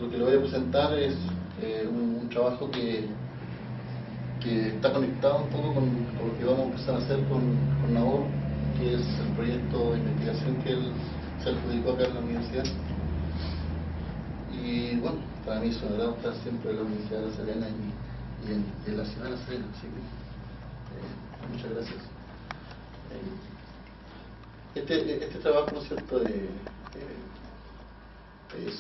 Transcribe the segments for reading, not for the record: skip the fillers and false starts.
lo que le voy a presentar es un trabajo que está conectado un poco con lo que vamos a empezar a hacer con Nahor, que es el proyecto de investigación que él se adjudicó acá en la universidad. Y bueno, para mí es un agrado estar siempre en la Universidad de La Serena y en la ciudad de La Serena, así que muchas gracias. Este trabajo, ¿no es cierto?, es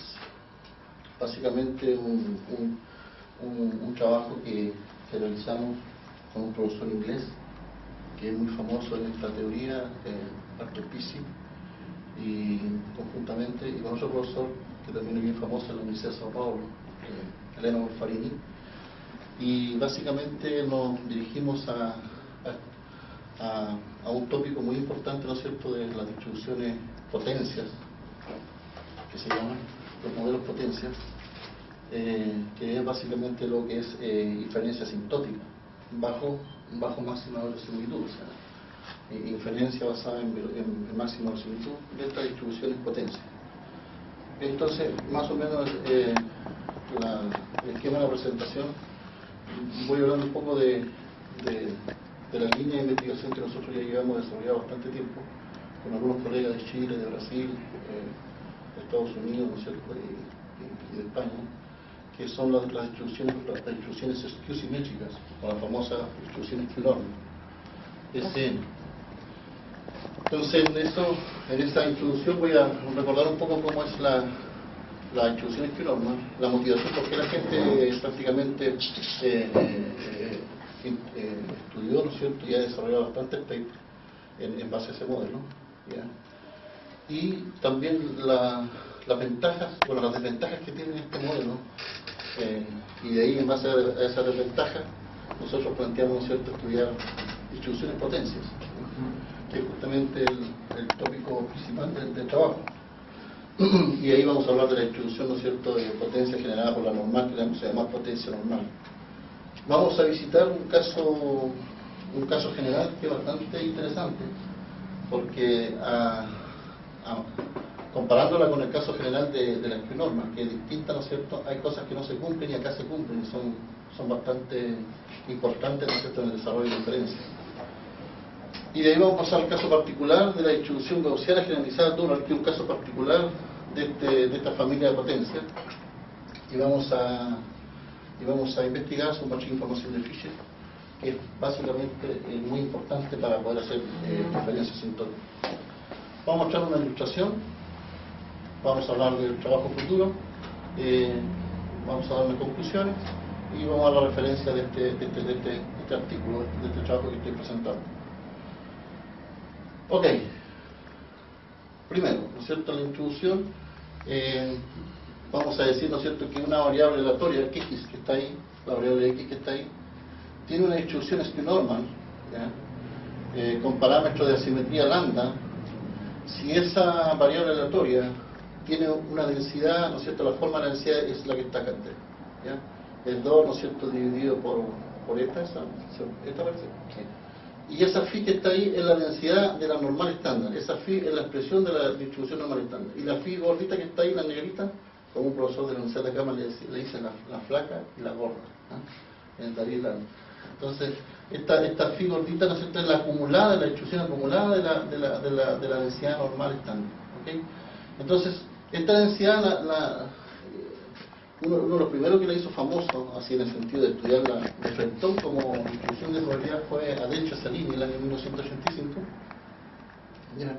básicamente un trabajo que realizamos con un profesor inglés que es muy famoso en esta teoría, Arthur Pisi, y conjuntamente, y con otro profesor que también es bien famoso en la Universidad de Sao Paulo, Elena Wolfarini, y básicamente nos dirigimos a un tópico muy importante, ¿no es cierto?, de las distribuciones potencias, que se llaman los modelos potencias, que es básicamente lo que es inferencia asintótica bajo máxima verosimilitud, o sea, inferencia basada en máxima verosimilitud de estas distribuciones potencias. Entonces, más o menos el esquema de la presentación, voy a hablar un poco de la línea de investigación que nosotros ya llevamos desarrollado bastante tiempo con algunos colegas de Chile, de Brasil, de Estados Unidos, ¿no es cierto?, y de España, que son las distribuciones skew-simétricas, o la famosa distribución skew-normal, SN. Entonces, en esta introducción voy a recordar un poco cómo es la distribución skew-normal, la motivación, por qué la gente prácticamente estudió, ¿no es cierto?, y ha desarrollado bastantes papers en base a ese modelo, ¿ya? Y también las ventajas, bueno, las desventajas que tiene este modelo, y de ahí, en base a esas desventajas, nosotros planteamos, ¿no es cierto?, estudiar distribuciones potencias, que es justamente el tópico principal del trabajo. Y ahí vamos a hablar de la distribución, ¿no es cierto?, de potencia generada por la normal, que vamos a llamar potencia normal. Vamos a visitar un caso general que es bastante interesante, porque comparándola con el caso general de la skew-normal, que es distinta, ¿no es cierto?, hay cosas que no se cumplen y acá se cumplen, y son bastante importantes, ¿no es cierto?, en el desarrollo de la inferencia. Y de ahí vamos a pasar al caso particular de la distribución gaussiana generalizada de Donald, que es un caso particular de esta familia de potencia, y vamos a investigar su machine información de Fisher, que es básicamente muy importante para poder hacer inferencia asintótica. Vamos a mostrar una ilustración, vamos a hablar del trabajo futuro, vamos a dar unas conclusiones y vamos a dar la referencia de este artículo, de este trabajo que estoy presentando. Ok, primero, ¿no es cierto?, la introducción, vamos a decir, ¿no es cierto?, que una variable aleatoria, x que está ahí, la variable x que está ahí, tiene una distribución skew-normal, con parámetros de asimetría lambda. Si esa variable aleatoria tiene una densidad, ¿no es cierto?, la forma de la densidad es la que está acá entera, ¿ya? El 2, ¿no es cierto?, dividido por esta parte. Y esa phi que está ahí es la densidad de la normal estándar. Esa phi es la expresión de la distribución normal estándar. Y la phi gordita que está ahí, la negrita, como un profesor de la Universidad de Cama le dice la flaca y la gorda, en David Land. Entonces, esta phi gordita, ¿no es cierto?, es la acumulada, la distribución acumulada de la densidad normal estándar. ¿Okay? Entonces, esta densidad, uno de los primeros que la hizo famoso, así en el sentido de estudiarla de frente como distribución de probabilidad, fue Adelcio Salini en el año 1985, ¿ya?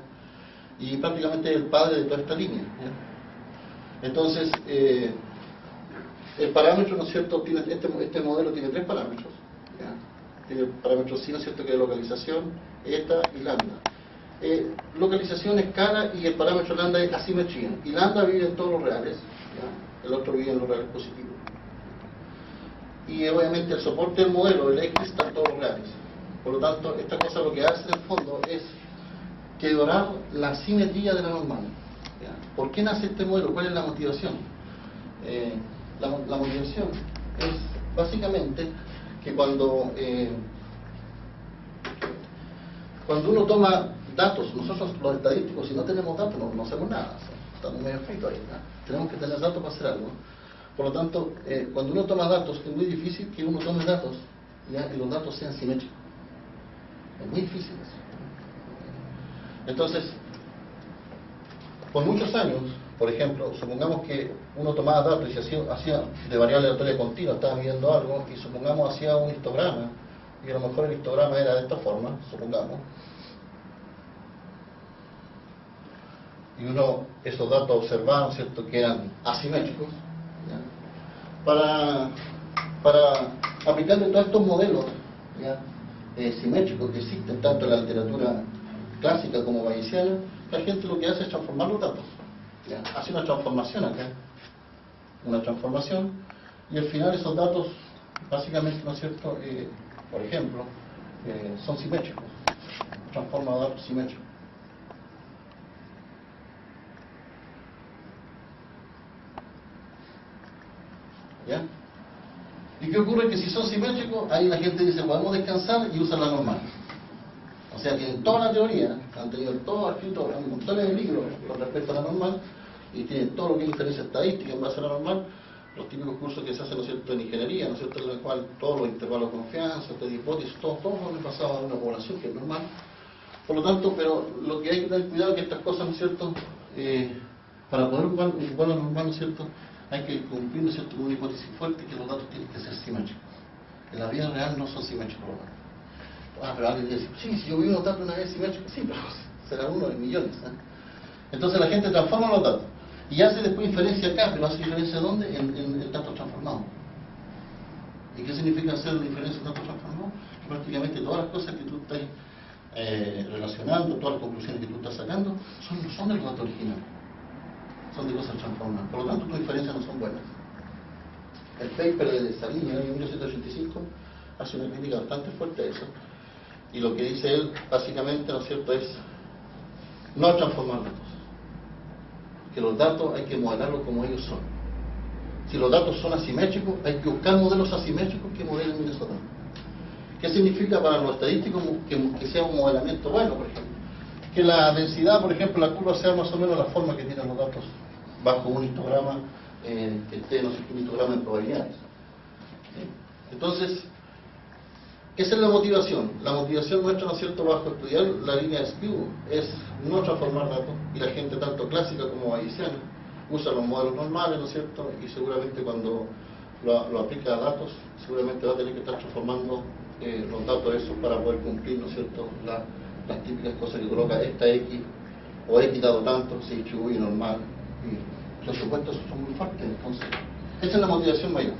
Y prácticamente el padre de toda esta línea, ¿ya? Entonces, el parámetro, ¿no es cierto?, tiene este modelo tiene tres parámetros, ¿ya? Tiene parámetros sí, ¿no es cierto?, que es localización, eta y lambda. Localización, escala, y el parámetro lambda es asimetría, y lambda vive en todos los reales, ¿ya? El otro vive en los reales positivos. Y obviamente el soporte del modelo, el X, está en todos los reales. Por lo tanto, esta cosa lo que hace en el fondo es quebrar la simetría de la normal, ¿ya? ¿Por qué nace este modelo? ¿Cuál es la motivación? La motivación es básicamente que cuando uno toma datos, nosotros los estadísticos, si no tenemos datos no hacemos nada, o sea, estamos medio fritos ahí, ¿no? Tenemos que tener datos para hacer algo. Por lo tanto, cuando uno toma datos, es muy difícil que uno tome datos, ¿ya? Y los datos sean simétricos. Es muy difícil eso. Entonces, por muchos años, por ejemplo, supongamos que uno tomaba datos y se hacía de variable aleatoria continua, estaba midiendo algo, y supongamos hacía un histograma, y a lo mejor el histograma era de esta forma, supongamos, y uno, esos datos observaban, ¿cierto?, que eran asimétricos, ¿ya? Para aplicarle todos estos modelos, ¿ya?, simétricos que existen tanto en la literatura clásica como bayesiana, la gente lo que hace es transformar los datos, ¿ya? Hace una transformación acá, una transformación, y al final esos datos, básicamente, ¿no es cierto?, por ejemplo, son simétricos, transforma datos simétricos. ¿Ya? ¿Y qué ocurre? Que si son simétricos, ahí la gente dice, podemos descansar, y usan la normal. O sea, tienen toda la teoría, han tenido todo escrito en montones de libros con respecto a la normal, y tienen todo lo que es inferencia estadística en base a la normal, los típicos cursos que se hacen, ¿no es cierto?, en ingeniería, ¿no es cierto?, en el cual todos los intervalos de confianza, de hipótesis, todo lo que pasaba a una población que es normal. Por lo tanto, pero lo que hay que tener cuidado es que estas cosas, ¿no es cierto?, para poder ocupar la normal, ¿no es cierto?, hay que cumplir, ¿no es cierto?, con una hipótesis fuerte, que los datos tienen que ser simétricos. En la vida real no son simétricos los datos. Pero alguien dice, sí, si yo vi unos datos una vez simétricos, sí, pero será uno de millones, ¿eh? Entonces la gente transforma los datos y hace después inferencia acá, pero hace diferencia ¿dónde? En datos transformados. ¿Y qué significa hacer diferencia en datos transformados? Que prácticamente todas las cosas que tú estás relacionando, todas las conclusiones que tú estás sacando, no son de los datos originales, son de cosas transformadas. Por lo tanto, tus inferencias no son buenas. El paper de Salini, en 1985, hace una crítica bastante fuerte a eso. Y lo que dice él, básicamente, ¿no es cierto?, es no transformar datos. Que los datos hay que modelarlos como ellos son. Si los datos son asimétricos, hay que buscar modelos asimétricos que modelen Minnesota. ¿Qué significa para los estadísticos que sea un modelamiento bueno, por ejemplo? Que la densidad, por ejemplo, la curva sea más o menos la forma que tienen los datos bajo un histograma, que esté, no sé, un histograma en probabilidades. Entonces, esa es la motivación. La motivación nuestra, ¿no es cierto?, bajo estudiar la línea de Skew es no transformar datos, y la gente tanto clásica como bayesiana usa los modelos normales, ¿no es cierto?, y seguramente cuando lo aplica a datos, seguramente va a tener que estar transformando los datos esos para poder cumplir, ¿no es cierto?, las típicas cosas que coloca esta X, o X dado tanto, se distribuye normal, y los supuestos son muy fuertes. Entonces, esa es la motivación mayor.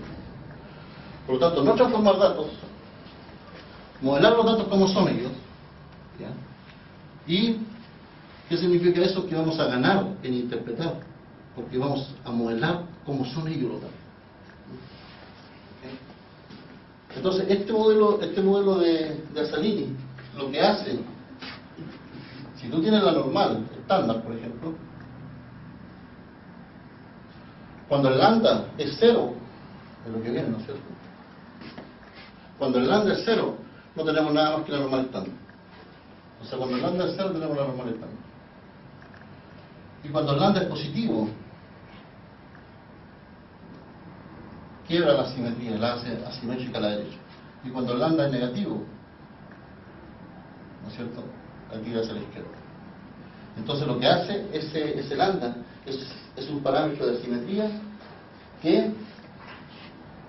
Por lo tanto, no transformar datos, modelar los datos como son ellos, ¿ya? ¿Y qué significa eso? Que vamos a ganar en interpretar, porque vamos a modelar como son ellos los datos. Entonces, este modelo de Salini, lo que hace, si tú tienes la normal, estándar, por ejemplo, cuando el lambda es cero, es lo que viene, ¿no es cierto? Cuando el lambda es cero, no tenemos nada más que la normal estándar. O sea, cuando el lambda es cero, tenemos la normal estándar. Y cuando el lambda es positivo, quiebra la simetría, la hace asimétrica a la derecha. Y cuando el lambda es negativo, ¿no es cierto?, la tira hacia la izquierda. Entonces lo que hace ese lambda es un parámetro de simetría que,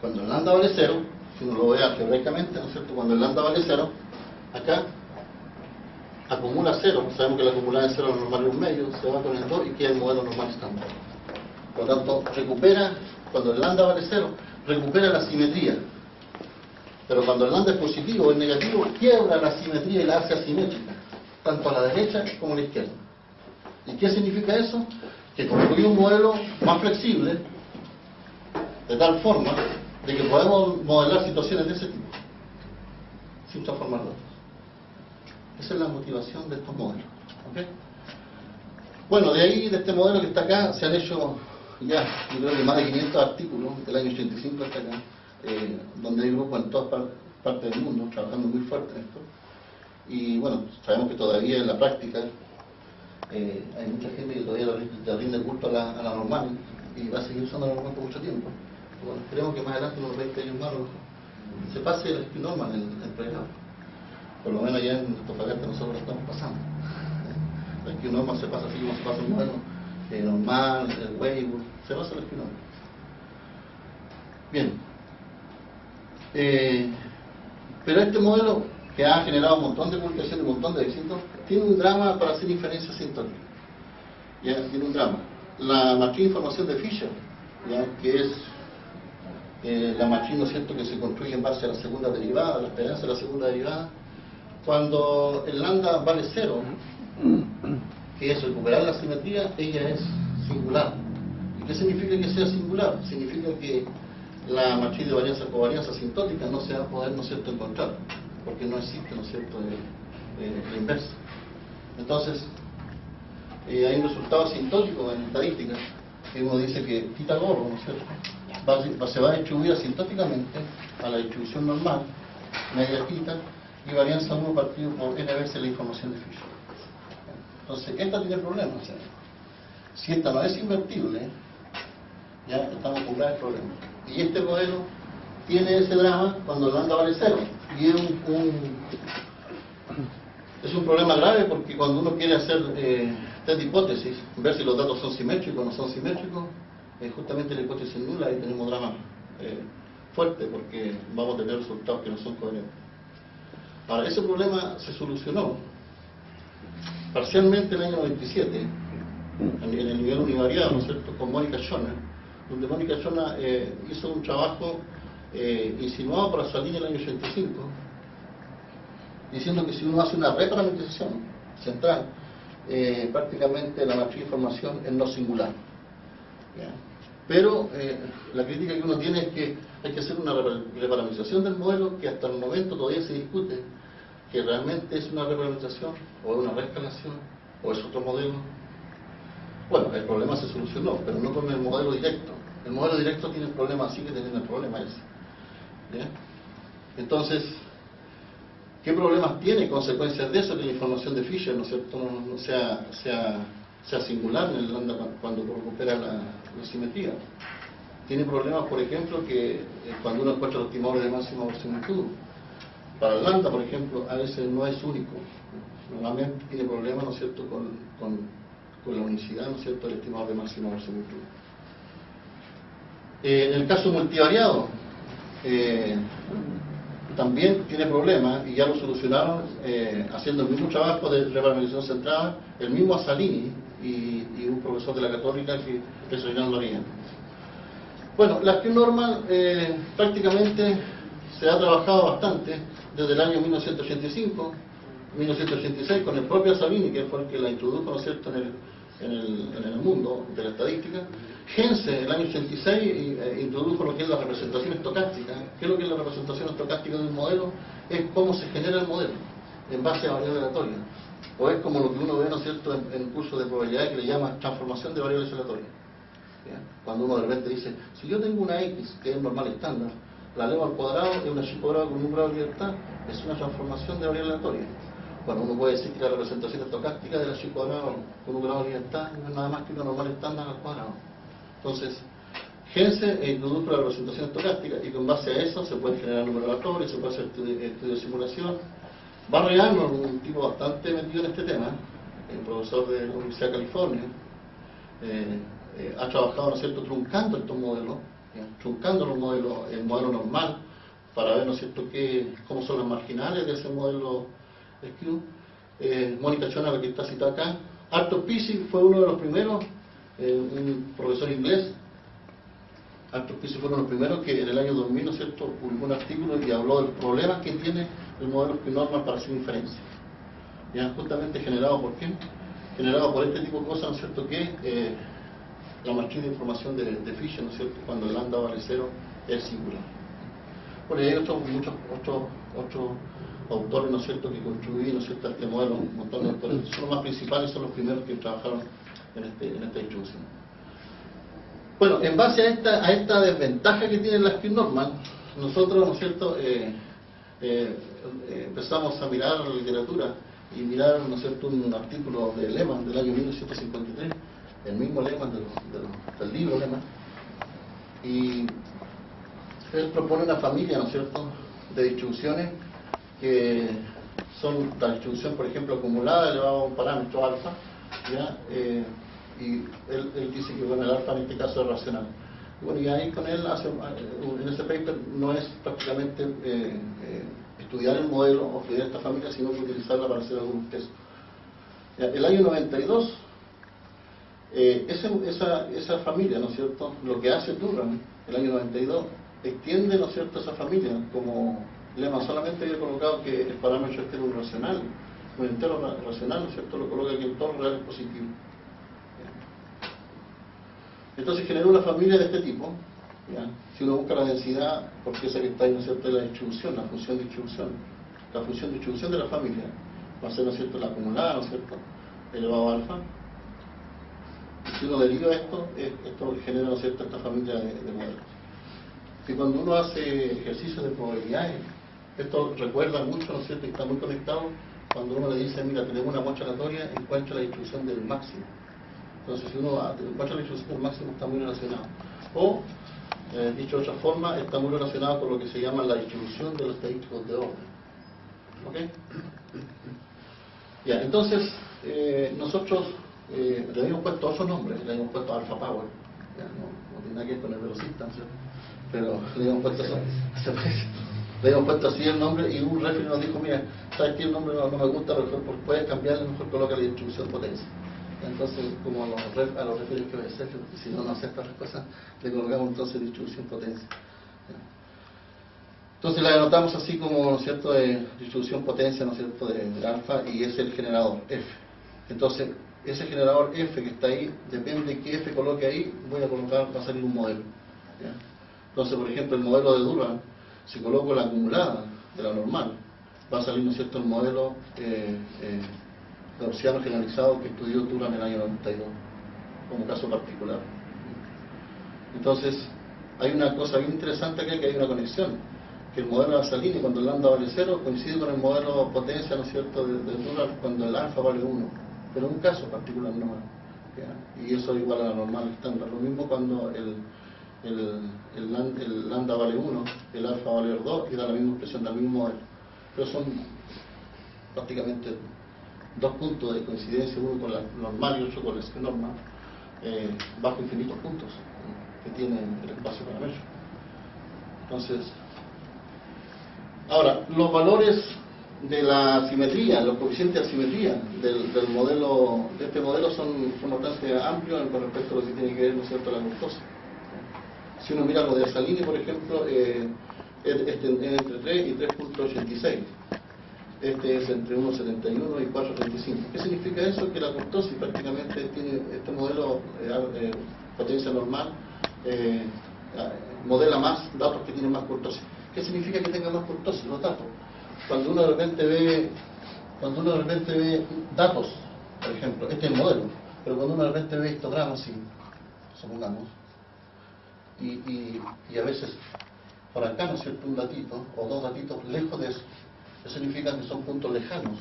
cuando el lambda vale cero, si uno lo ve algebraicamente, ¿no es cierto?, cuando el lambda vale cero, acá acumula cero, sabemos que la acumulada de cero es normal en un medio, se va con el 2 y queda el modelo normal estándar. Por lo tanto, recupera, cuando el lambda vale cero, recupera la simetría. Pero cuando el lambda es positivo o es negativo, quiebra la simetría y la hace asimétrica, tanto a la derecha como a la izquierda. ¿Y qué significa eso? Que construye un modelo más flexible, de tal forma de que podemos modelar situaciones de ese tipo, sin transformar datos. Esa es la motivación de estos modelos. ¿Okay? Bueno, de ahí, de este modelo que está acá, se han hecho ya, yo creo que más de 500 artículos, del año 85 hasta acá, donde hay grupos en todas partes del mundo trabajando muy fuerte en esto. Y bueno, sabemos que todavía en la práctica hay mucha gente que todavía le rinde culto a la normal y va a seguir usando la normal por mucho tiempo. bueno, esperemos que más adelante, unos 20 años más, se pase el SQ normal en el pregrado. Por lo menos ya en Antofagasta nosotros lo estamos pasando. El SQ normal se pasa así como se pasa el modelo normal, el Weibull, se pasa el SQ normal. Bien. Pero este modelo, que ha generado un montón de publicaciones, un montón de éxitos, tiene un drama para hacer inferencia asintótica. ¿Ya? Tiene un drama. La matriz de información de Fisher, ¿ya? Que es la matriz, ¿no es cierto?, que se construye en base a la segunda derivada, la esperanza de la segunda derivada. Cuando el lambda vale 0, que es recuperar la simetría, ella es singular. ¿Y qué significa que sea singular? Significa que la matriz de varianza covarianza asintótica no se va a poder, ¿no es cierto?, encontrar, porque no existe, ¿no es cierto?, el inverso. Entonces, hay un resultado asintótico en estadística que uno dice que Pitagoro, ¿no es cierto?, se va a distribuir asintóticamente a la distribución normal, media θ, y varianza 1 partido por n veces la información de Fisher. Entonces, esta tiene problemas. O sea, si esta no es invertible, ya estamos con graves problemas. Y este modelo tiene ese drama cuando el lambda vale 0. Y es un problema grave porque cuando uno quiere hacer test de hipótesis, ver si los datos son simétricos o no son simétricos, justamente la hipótesis nula, ahí tenemos drama fuerte porque vamos a tener resultados que no son coherentes. Ahora, ese problema se solucionó parcialmente en el año 97, en el nivel univariado, ¿no es cierto?, con Mónica Schoner, donde Mónica Schoner hizo un trabajo insinuado por Salini en el año 85, diciendo que si uno hace una reparametrización central, prácticamente la matriz de información es no singular. ¿Ya? Pero la crítica que uno tiene es que hay que hacer una reparametrización del modelo que hasta el momento todavía se discute que realmente es una reparametrización o es una reescalación o es otro modelo. Bueno, el problema se solucionó, pero no con el modelo directo. El modelo directo tiene el problema, sigue teniendo el problema ese. ¿Ya? Entonces, ¿qué problemas tiene consecuencias de eso? Que la información de Fisher, ¿no es cierto?, no sea singular en el lambda cuando recupera la simetría. Tiene problemas, por ejemplo, que cuando uno encuentra los estimadores de máxima verosimilitud, para el lambda, por ejemplo, a veces no es único. Normalmente tiene problemas, ¿no es cierto?, con la unicidad, ¿no es cierto?, del estimador de máxima verosimilitud. En el caso multivariado, también tiene problemas y ya lo solucionaron haciendo el mismo trabajo de reparametrización centrada, el mismo Asalini y un profesor de la Católica que es Reinaldo Arias. Bueno, la SQ normal prácticamente se ha trabajado bastante desde el año 1985, 1986 con el propio Asalini, que fue el que la introdujo, ¿no es cierto?, en el mundo de la estadística. Gense, en el año 86, introdujo lo que es la representación estocástica. ¿Qué es lo que es la representación estocástica de un modelo? Es cómo se genera el modelo, en base a variables aleatorias. O es como lo que uno ve, ¿no es cierto?, en un curso de probabilidad que le llama transformación de variables aleatorias. ¿Ya? Cuando uno de repente dice, si yo tengo una X, que es normal estándar, la elevo al cuadrado, es una Y cuadrado con un grado de libertad, es una transformación de variable aleatoria. Bueno, uno puede decir que la representación estocástica de la Y cuadrado con un grado de libertad no es nada más que una normal estándar al cuadrado. Entonces, Gense introdujo la representación estocástica y con base a eso se puede generar números aleatorios, se puede hacer estudio de simulación. Barry Arnold, un tipo bastante metido en este tema, el profesor de la Universidad de California, ha trabajado, ¿no es cierto?, truncando estos modelos, truncando los modelos, el modelo normal, para ver, ¿no es cierto?, cómo son las marginales de ese modelo SQ. Mónica Schoner, la que está citada acá. Arthur Pisi fue uno de los primeros, un profesor inglés. Arthur Pisi fue uno de los primeros que en el año 2000, ¿no es cierto?, publicó un artículo y habló del problema que tiene el modelo SQ normal para hacer inferencia. Ya, justamente generado por ¿qué? Generado por este tipo de cosas, ¿no es cierto?, que la matriz de información de Fisher, ¿no es cierto?, cuando el lambda vale 0 es singular. Bueno, y hay muchos otros autores, ¿no es cierto?, que contribuyen, ¿no es cierto?, a este modelo, un montón de autores. Son los más principales, son los primeros que trabajaron en esta distribución. Bueno, en base a esta desventaja que tiene la SQ normal, nosotros, ¿no es cierto?, empezamos a mirar la literatura y mirar, ¿no es cierto?, un artículo de Lehmann del año 1953, el mismo Lehmann del libro Lehmann, y él propone una familia, ¿no es cierto?, de distribuciones que son la distribución, por ejemplo, acumulada elevado a un parámetro alfa, ¿ya? Y él dice que bueno, el alfa en este caso es racional. Bueno, y ahí con él en ese paper no es prácticamente estudiar el modelo o estudiar esta familia, sino que utilizarla para hacer algunos test. El año 92, esa familia, ¿no es cierto?, lo que hace Durham, el año 92, extiende, ¿no es cierto?, esa familia como lema. Solamente había colocado que el parámetro este era un racional, un entero racional, ¿no es cierto?, lo coloca que el todo real es positivo. Entonces generó una familia de este tipo, ¿ya? Si uno busca la densidad, porque esa que está ahí, ¿no es cierto?, es la distribución, la función de distribución. La función de distribución de la familia va a ser, ¿no es cierto?, la acumulada, ¿no es cierto?, elevado a alfa. Y si uno deriva esto, esto genera, ¿no es cierto?, esta familia de modelos. Y cuando uno hace ejercicios de probabilidades, esto recuerda mucho, ¿no es cierto?, y está muy conectado cuando uno le dice, mira, tenemos una muestra aleatoria, encuentra la distribución del máximo. Entonces, si uno encuentra la distribución del máximo, está muy relacionado. O, dicho de otra forma, está muy relacionado con lo que se llama la distribución de los estadísticos de orden. ¿Ok? Ya, entonces, nosotros le habíamos puesto otros nombres, le habíamos puesto Alpha Power. Ya, no tiene nada que ver con el velocista, ¿no? Pero le habíamos puesto eso. Le habíamos puesto así el nombre y un referee nos dijo, mira, ¿sabes qué? El nombre no me gusta, pero puedes cambiarle, mejor coloca la distribución potencia. Entonces, como a los referees que obedecer, porque si no, no acepta las cosas, le colocamos entonces distribución potencia. Entonces la anotamos así como, ¿no es cierto?, de distribución potencia, ¿no es cierto?, de alfa, y es el generador F. Entonces, ese generador F que está ahí, depende de qué F coloque ahí, voy a colocar, va a salir un modelo. ¿Ya? Entonces, por ejemplo, el modelo de Durham, si coloco la acumulada de la normal, va a salir, ¿no es cierto?, el modelo gaussiano generalizado que estudió Durham en el año 92, como caso particular. Entonces, hay una cosa bien interesante aquí, que hay una conexión, que el modelo de Salini, cuando el lambda vale 0, coincide con el modelo potencia, ¿no es cierto?, de Durham, cuando el alfa vale 1, pero en un caso particular no. Y eso es igual a la normal estándar. Lo mismo cuando el lambda vale 1, el alfa vale 2, y da la misma expresión del mismo modelo. Pero son prácticamente dos puntos de coincidencia, uno con la normal y otro con la normal, bajo infinitos puntos que tiene el espacio paramétrico. Entonces, ahora, los valores de la simetría, los coeficientes de asimetría del modelo, de este modelo son bastante amplios con respecto a lo que tiene que ver, ¿no es cierto?, la glucosa. Si uno mira lo de Salini, por ejemplo, es entre 3 y 3.86. Este es entre 1.71 y 4.35. ¿Qué significa eso? Que la kurtosis prácticamente tiene este modelo potencia normal, modela más datos que tienen más kurtosis. ¿Qué significa que tenga más kurtosis? Los datos. Cuando uno de repente ve datos, por ejemplo, este es el modelo, pero cuando uno de repente ve histogramas, sí, supongamos, y a veces por acá, ¿no es cierto?, un datito o dos datitos lejos de eso. Eso significa que son puntos lejanos,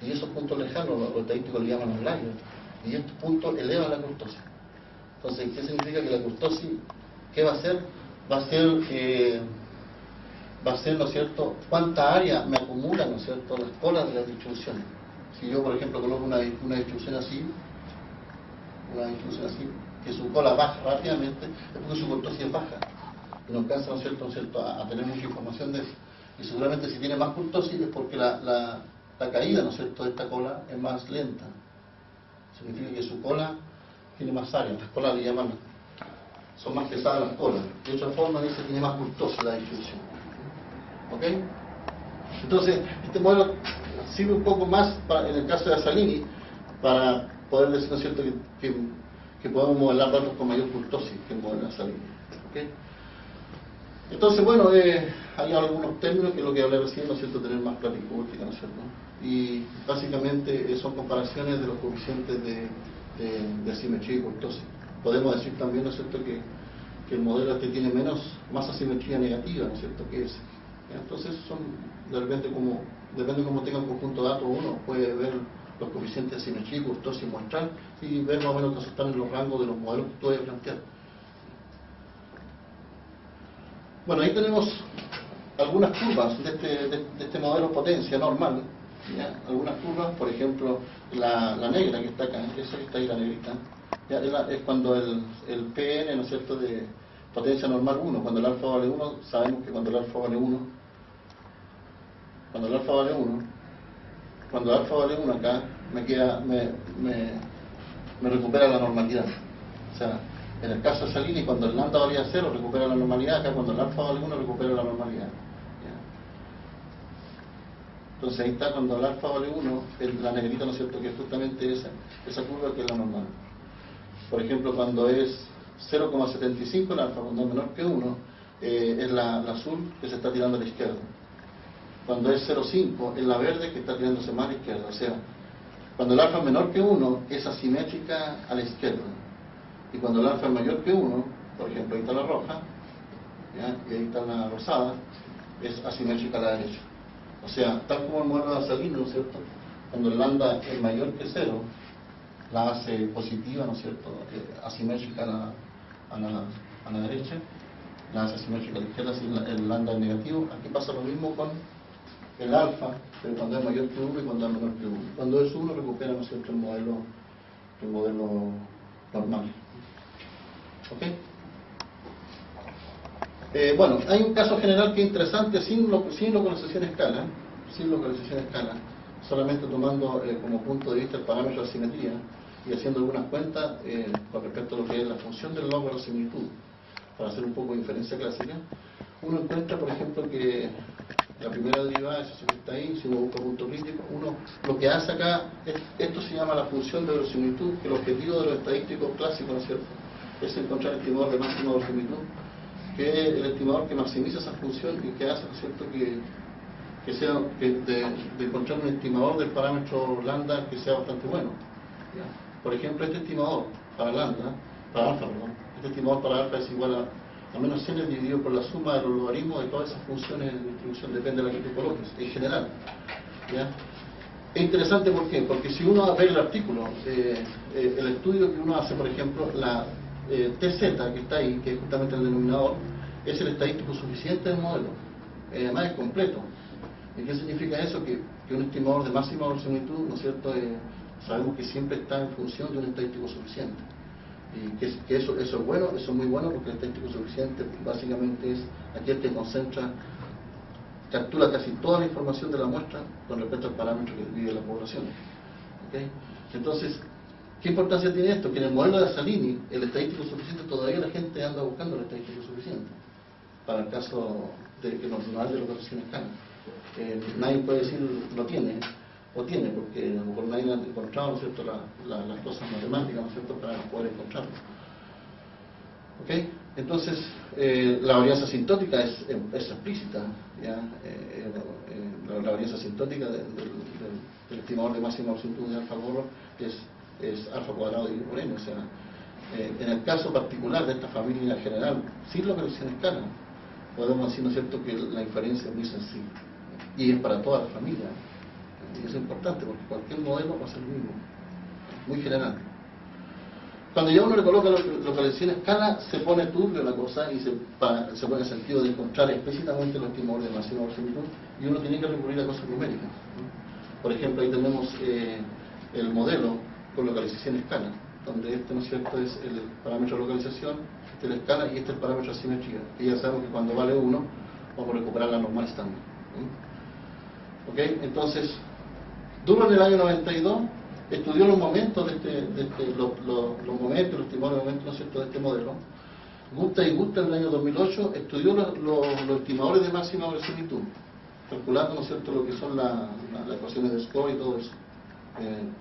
y esos puntos lejanos los estadísticos le llaman outliers, y estos puntos elevan la kurtosis. Entonces, ¿qué significa? Que la kurtosis, ¿qué va a hacer? Va a ser, ¿no es cierto?, cuánta área me acumula, ¿no es cierto?, las colas de las distribuciones. Si yo, por ejemplo, coloco una distribución así, que su cola baja rápidamente, es porque su kurtosis es baja, y no alcanza, ¿no es cierto?, a tener mucha información de eso. Y seguramente si tiene más kurtosis es porque la caída, ¿no es cierto?, de esta cola es más lenta. Significa que su cola tiene más área. Las colas le llaman, son más pesadas las colas. De otra forma dice que tiene más kurtosis la distribución. ¿Ok? Entonces, este modelo sirve un poco más en el caso de Salini para poder decir, ¿no es cierto?, que podemos modelar datos con mayor kurtosis que el modelo de Salini. ¿Ok? Entonces, bueno, hay algunos términos que es lo que hablé recién, ¿no es cierto?, tener más platicúrtica, ¿no es cierto? Y básicamente son comparaciones de los coeficientes de asimetría y kurtosis. Podemos decir también, ¿no es cierto?, que el modelo este tiene más asimetría negativa, ¿no es cierto?, que ese. Entonces, de repente, depende cómo tenga el conjunto de datos, uno puede ver los coeficientes de asimetría y kurtosis muestral y ver más o menos que están en los rangos de los modelos que tú debes plantear. Bueno, ahí tenemos algunas curvas de este modelo potencia normal, ¿ya? Algunas curvas, por ejemplo, la negra que está acá, esa que está ahí, la negrita, ¿ya? Es cuando el PN, ¿no es cierto?, de potencia normal 1, cuando el alfa vale 1, sabemos que cuando el alfa vale 1, cuando el alfa vale 1 acá, me recupera la normalidad. O sea, en el caso de Salini, cuando el lambda valía 0, recupera la normalidad. Acá cuando el alfa vale 1, recupera la normalidad. ¿Ya? Entonces ahí está, cuando el alfa vale 1, la negrita, ¿no es cierto?, que es justamente esa curva que es la normal. Por ejemplo, cuando es 0,75 el alfa, cuando es menor que 1, es la azul que se está tirando a la izquierda. Cuando es 0,5 es la verde que está tirándose más a la izquierda. O sea, cuando el alfa es menor que 1 es asimétrica a la izquierda. Y cuando el alfa es mayor que 1, por ejemplo, ahí está la roja, ¿ya? Y ahí está la rosada, es asimétrica a la derecha. O sea, tal como el modelo de Salini, ¿no es cierto? Cuando el lambda es mayor que 0, la hace positiva, ¿no es cierto?, asimétrica a la derecha, la hace asimétrica a la izquierda, si el lambda es negativo. Aquí pasa lo mismo con el alfa, pero cuando es mayor que 1 y cuando es menor que 1. Cuando es 1 recupera, ¿no es cierto?, el modelo normal. ¿Ok? Bueno, hay un caso general que es interesante sin localización escala, solamente tomando como punto de vista el parámetro de asimetría y haciendo algunas cuentas con respecto a lo que es la función del log de la similitud, para hacer un poco de inferencia clásica. Uno encuentra, por ejemplo, que la primera derivada, eso que está ahí, si uno busca punto crítico, uno lo que hace acá, esto se llama la función de verosimilitud, que el objetivo de los estadísticos clásicos, ¿no es cierto?, es encontrar el estimador de máxima verosimilitud, que es el estimador que maximiza esa función y que hace, ¿no es cierto?, de encontrar un estimador del parámetro lambda que sea bastante bueno. ¿Ya? Por ejemplo, este estimador para alfa, este estimador para alfa es igual a menos n dividido por la suma de los logaritmos de todas esas funciones de distribución, depende de la que tú coloques, en general. ¿Ya? Es interesante, ¿por qué? Porque si uno ve el artículo, el estudio que uno hace, por ejemplo, la TZ que está ahí, que es justamente el denominador, es el estadístico suficiente del modelo. Además es completo. ¿Y qué significa eso? Que un estimador de máxima verosimilitud, ¿no es cierto?, sabemos que siempre está en función de un estadístico suficiente. Y que eso es bueno, eso es muy bueno, porque el estadístico suficiente básicamente es aquel que captura casi toda la información de la muestra con respecto al parámetro que vive la población. ¿Okay? Entonces, ¿qué importancia tiene esto? Que en el modelo de Salini, el estadístico suficiente, todavía la gente anda buscando el estadístico suficiente, para el caso de que no hay de localización escala. Nadie puede decir lo tiene, o tiene, porque a lo mejor nadie ha encontrado, ¿no es cierto?, las cosas matemáticas, ¿no es cierto?, para poder encontrarlo. ¿Ok? Entonces, la varianza asintótica es explícita, ¿ya? La varianza asintótica del estimador de máxima verosimilitud de alfa gorro es alfa cuadrado dividido por n. O sea, en el caso particular de esta familia general, sin localización escala, podemos decir, ¿no es cierto?, que la inferencia es muy sencilla y es para toda la familia. Y eso es importante porque cualquier modelo va a ser lo mismo, muy general. Cuando ya uno le coloca localización escala, se pone turbio la cosa y se pone en el sentido de encontrar explícitamente los estimadores de máxima verosimilitud, y uno tiene que recurrir a cosas numéricas, ¿no? Por ejemplo, ahí tenemos el modelo con localización escala, donde este, ¿no es cierto?, es el parámetro de localización, este es la escala y este es el parámetro de asimetría. Y ya sabemos que cuando vale 1 vamos a recuperar la normal estándar. ¿Ok? Entonces, Duro en el año 92 estudió los momentos los momentos, los estimadores de momentos, ¿no es cierto?, de este modelo. Gupta en el año 2008 estudió los estimadores de máxima verosimilitud, calculando, ¿no es cierto?, lo que son las ecuaciones de score y todo eso,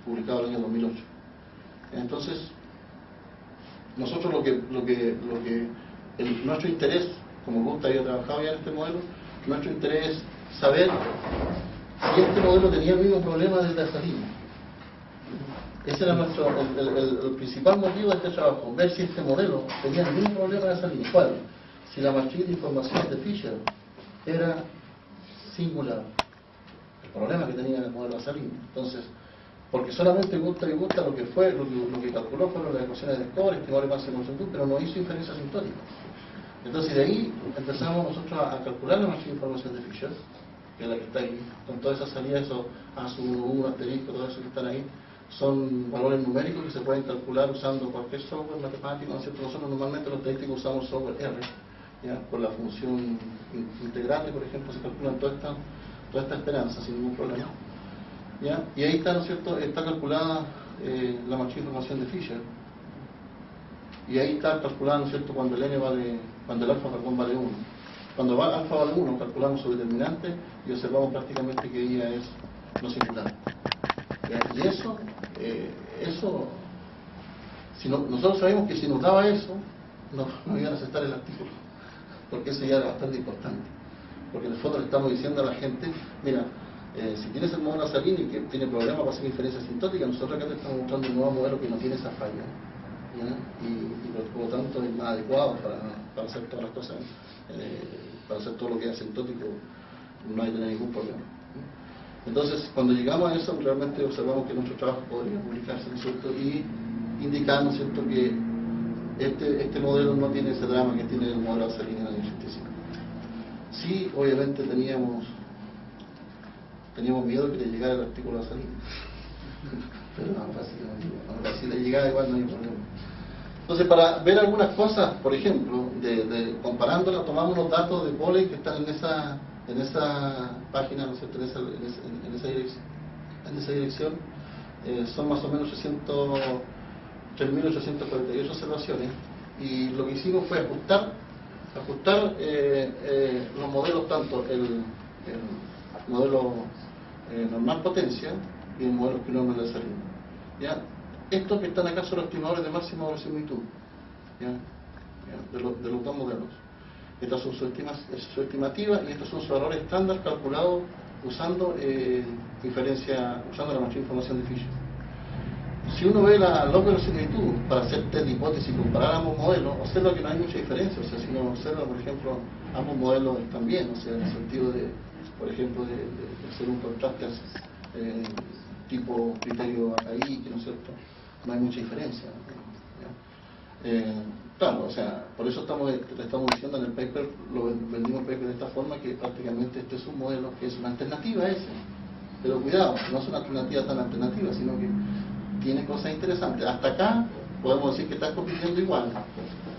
publicado en el año 2008. Entonces, nosotros nuestro interés, como Gupta había trabajado ya en este modelo, nuestro interés es saber si este modelo tenía el mismo problema del de Salini. Ese era el principal motivo de este trabajo, ver si este modelo tenía el mismo problema de Salini. ¿Cuál? Si la matriz de información de Fisher era singular, el problema que tenía el modelo de Salini. Entonces, porque solamente Gupta lo que calculó fueron las ecuaciones de score, estimador de máxima verosimilitud, pero no hizo inferencia asintótica. Entonces de ahí empezamos nosotros a calcular la máxima información de Fisher, que es la que está ahí, con todas esas salidas, esos A1, asterisco, todo eso que están ahí, son valores numéricos que se pueden calcular usando cualquier software matemático, ¿no es cierto? Nosotros normalmente los estadísticos usamos software R, ¿ya? Con la función integrante, por ejemplo, se calculan toda esta esperanza sin ningún problema, ¿ya? Y ahí está, ¿no es cierto?, está calculada la máxima información de Fisher, y ahí está calculada, ¿no es cierto?, cuando el alfa, perdón, vale 1. Cuando alfa vale 1, calculamos su determinante y observamos prácticamente que ella es no singular. ¿Ya? Y eso, si no, nosotros sabemos que si nos daba eso, no iban a aceptar el artículo, porque eso ya era bastante importante. Porque en el fondo le estamos diciendo a la gente, mira, si tienes el modelo Salini que tiene problemas para hacer inferencia asintótica, nosotros acá te estamos mostrando un nuevo modelo que no tiene esa falla, ¿ya? Y por lo tanto es más adecuado para hacer todas las cosas, para hacer todo lo que es asintótico, no hay que tener ningún problema. Entonces, cuando llegamos a eso, realmente observamos que nuestro trabajo podría publicarse, ¿no es cierto? Y indicar, ¿no es cierto?, que este modelo no tiene ese drama que tiene el modelo Salini en el año 85. Sí, obviamente teníamos miedo que le llegara el artículo a Salini. Pero no, si le llegara igual no hay problema. Entonces, para ver algunas cosas, por ejemplo, comparándola, tomamos los datos de Polley que están en esa página, ¿no es cierto?, en esa dirección, son más o menos 3.848 observaciones, y lo que hicimos fue ajustar los modelos, tanto el modelo normal potencia y el modelo equinormal de Salini. ¿Ya? Estos que están acá son los estimadores de máxima verosimilitud, ¿ya? De los dos modelos. Estas son su estimativa y estos son sus errores estándar calculados usando usando la máxima información de Fisher. Si uno ve la verosimilitud para hacer test de hipótesis y comparar ambos modelos, observa que no hay mucha diferencia. O sea, si uno observa, por ejemplo, ambos modelos están bien, o sea, en el sentido de, por ejemplo, de hacer un contraste tipo criterio AKI, que no es cierto, no hay mucha diferencia, ¿no? Claro, o sea, por eso le estamos diciendo en el paper, lo vendimos el paper de esta forma, que prácticamente este es un modelo que es una alternativa a ese. Pero cuidado, no es una alternativa tan alternativa, sino que tiene cosas interesantes. Hasta acá podemos decir que está compitiendo igual,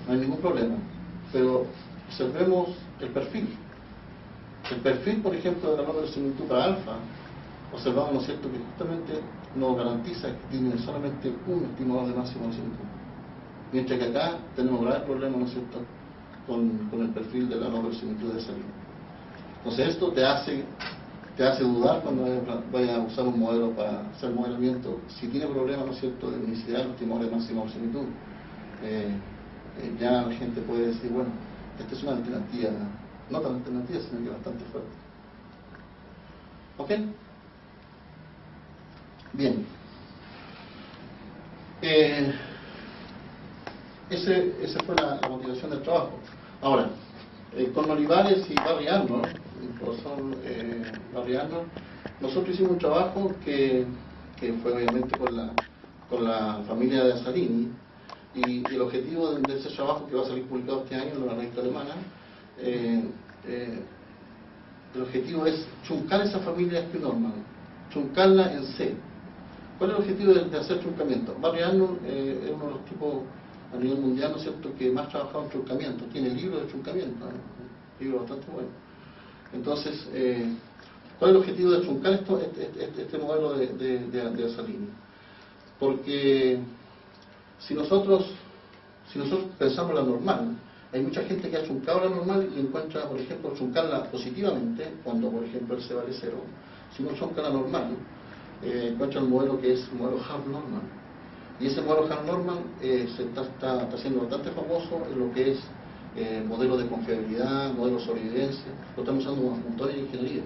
no hay ningún problema. Pero observemos el perfil. El perfil, por ejemplo, de la verosimilitud para alfa, observamos, ¿no es cierto?, que justamente nos garantiza que tiene solamente un estimador de máxima verosimilitud. Mientras que acá tenemos graves problemas, ¿no es cierto?, con el perfil de la verosimilitud de Salini. Entonces esto te hace dudar cuando vayas a usar un modelo para hacer modelamiento. Si tiene problemas, ¿no es cierto?, de unicidad, los estimadores de máxima verosimilitud, ya la gente puede decir, bueno, esta es una alternativa, no tan alternativa, sino que bastante fuerte. ¿Ok? Bien. Esa fue la motivación del trabajo. Ahora, con Olivares y Barry Arnold, el profesor Barry Arnold, nosotros hicimos un trabajo que fue obviamente con la familia de Salini, y el objetivo de ese trabajo, que va a salir publicado este año en la revista alemana, el objetivo es truncar esa familia equinormal, truncarla en C. ¿Cuál es el objetivo de hacer truncamiento? Barry Arnold es uno de los tipos a nivel mundial, ¿no es cierto?, que más trabajado en truncamiento. Tiene libros de truncamiento, ¿no? Libro bastante bueno. Entonces, ¿cuál es el objetivo de truncar este modelo de Salini? Porque si nosotros pensamos la normal, hay mucha gente que ha truncado la normal y encuentra, por ejemplo, truncarla positivamente, cuando por ejemplo el C vale 0. Si uno trunca la normal, encuentra un modelo que es un modelo half normal. Y ese modelo half normal está siendo bastante famoso en lo que es modelo de confiabilidad, modelo de sobrevivencia. Lo estamos usando un montón en ingeniería.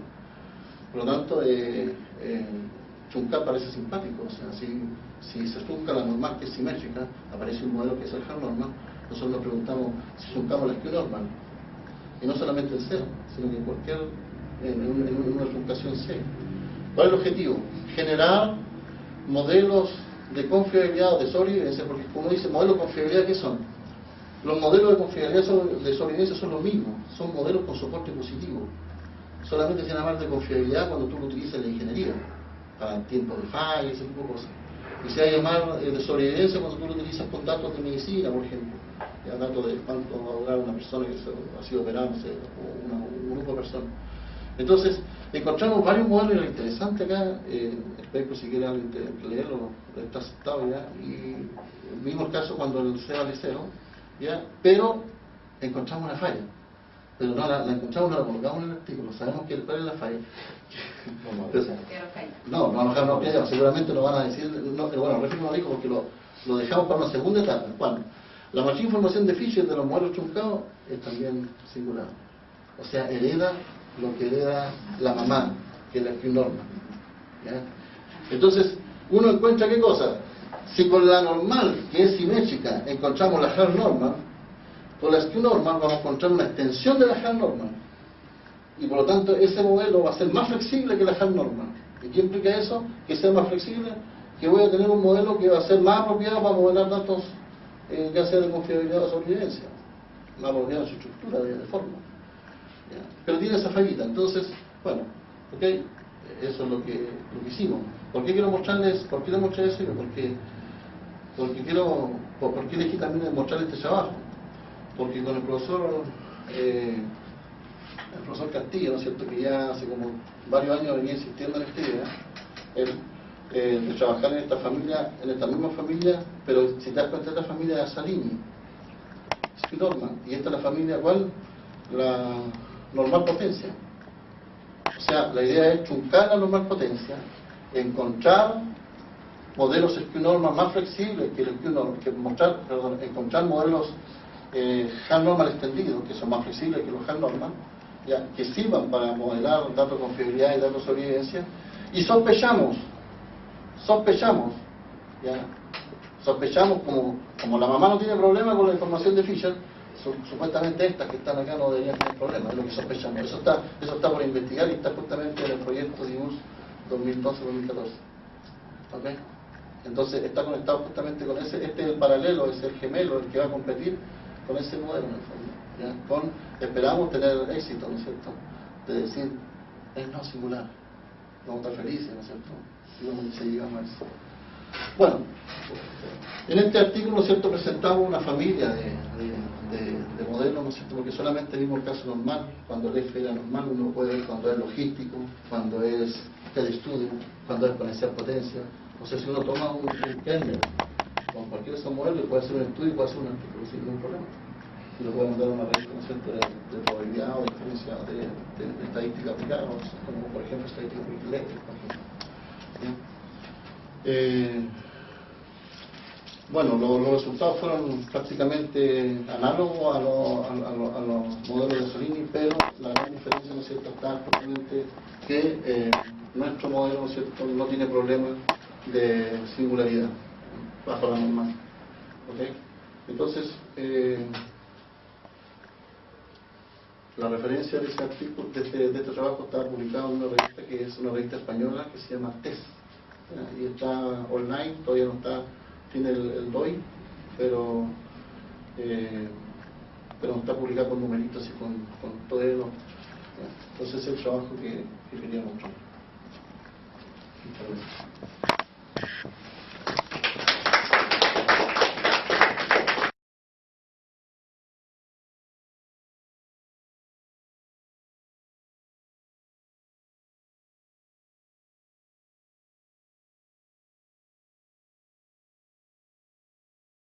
Por lo tanto, truncar parece simpático. O sea, si se trunca la normal, que es simétrica, aparece un modelo que es el half normal. Nosotros nos preguntamos si truncamos la skew-normal, y no solamente el C, sino que en una truncación C. ¿Cuál es el objetivo? Generar modelos de confiabilidad o de sobrevivencia, porque como dice modelo de confiabilidad, ¿qué son? Los modelos de confiabilidad de sobrevivencia son los mismos, son modelos con soporte positivo. Solamente se llama de confiabilidad cuando tú lo utilizas en la ingeniería, para tiempos de falla, ese tipo de cosas. Y se va a llamar de sobrevivencia cuando tú lo utilizas con datos de medicina, por ejemplo. Ya datos de cuánto va a durar una persona que ha sido operada, no sé, o un grupo de personas. Entonces, encontramos varios modelos, y lo interesante acá, espero si quieren leerlo, está aceptado ya, y vimos el caso cuando el C vale 0, ¿ya? Pero encontramos una falla. Pero no la encontramos, no la colocamos en el artículo, sabemos cuál es la falla. No, seguramente nos van a decir, bueno, Refi no lo dijo porque lo dejamos para una segunda etapa. Bueno, la mayor información de Fisher de los modelos truncados es también singular. O sea, hereda lo que hereda la mamá, que es la skew normal. ¿Ya? Entonces, uno encuentra qué cosa. Si con la normal, que es simétrica, encontramos la hard normal, con la skew normal vamos a encontrar una extensión de la hard normal. Y por lo tanto, ese modelo va a ser más flexible que la hard normal. ¿Y qué implica eso? Que sea más flexible, que voy a tener un modelo que va a ser más apropiado para modelar datos, ya sea de confiabilidad o sobrevivencia, más apropiado en su estructura de forma. ¿Ya? Pero tiene esa fallita. Entonces, bueno, ok, eso es lo que hicimos. ¿Por qué quiero mostrarles? ¿Por qué les mostré eso? ¿Por qué elegí también mostrar este trabajo? Porque con el profesor Castillo, ¿no es cierto?, que ya hace como varios años venía insistiendo en esta idea, de trabajar en esta familia, en esta misma familia, pero si te das cuenta, esta familia de Salini, es normal, y esta es la familia, ¿cuál? La normal potencia. O sea, la idea es truncar la normal potencia, encontrar modelos skew-normal más flexibles que el skew-normal, encontrar modelos hard-normal extendidos, que son más flexibles que los hard-normal, ya, que sirvan para modelar datos de confiabilidad y datos de sobrevivencia, y sospechamos, ya, como la mamá no tiene problema con la información de Fisher, supuestamente estas que están acá no deberían tener problemas, es lo que sospechamos. Eso está por investigar y está justamente en el proyecto DIUS 2012-2014. ¿Ok? Entonces está conectado justamente con ese, este es el paralelo, es el gemelo, el que va a competir con ese modelo en el fondo. ¿Ya? Esperamos tener éxito, ¿no es cierto?, de decir, es no singular, vamos a estar felices, ¿no es cierto?, y vamos a llegar a eso. Bueno, en este artículo, ¿no es cierto?, presentamos una familia de modelos, ¿no es cierto?, porque solamente vimos el caso normal. Cuando el F era normal, uno puede ver cuando es logístico, cuando es de estudio, cuando es exponencial potencia. O sea, si uno toma un kernel con cualquiera de esos modelos, puede hacer un estudio y puede hacer un artículo sin ningún problema. Y lo puede mandar a una revista, ¿no es cierto?, de probabilidad o de diferencia de estadística aplicada, ¿no? Como por ejemplo estadística eléctrica, por ejemplo. Bueno, los resultados fueron prácticamente análogos a los modelos de Solini, pero la gran diferencia, ¿no es cierto?, está justamente que nuestro modelo, ¿no es cierto?, no tiene problemas de singularidad bajo la normal. ¿Ok? Entonces, la referencia de ese artículo, de este trabajo, está publicado en una revista que es una revista española que se llama TES, y está online, todavía no está, tiene el DOI, pero no está publicado con numeritos y con todo eso. Entonces es el trabajo que quería mostrar. Muchas gracias.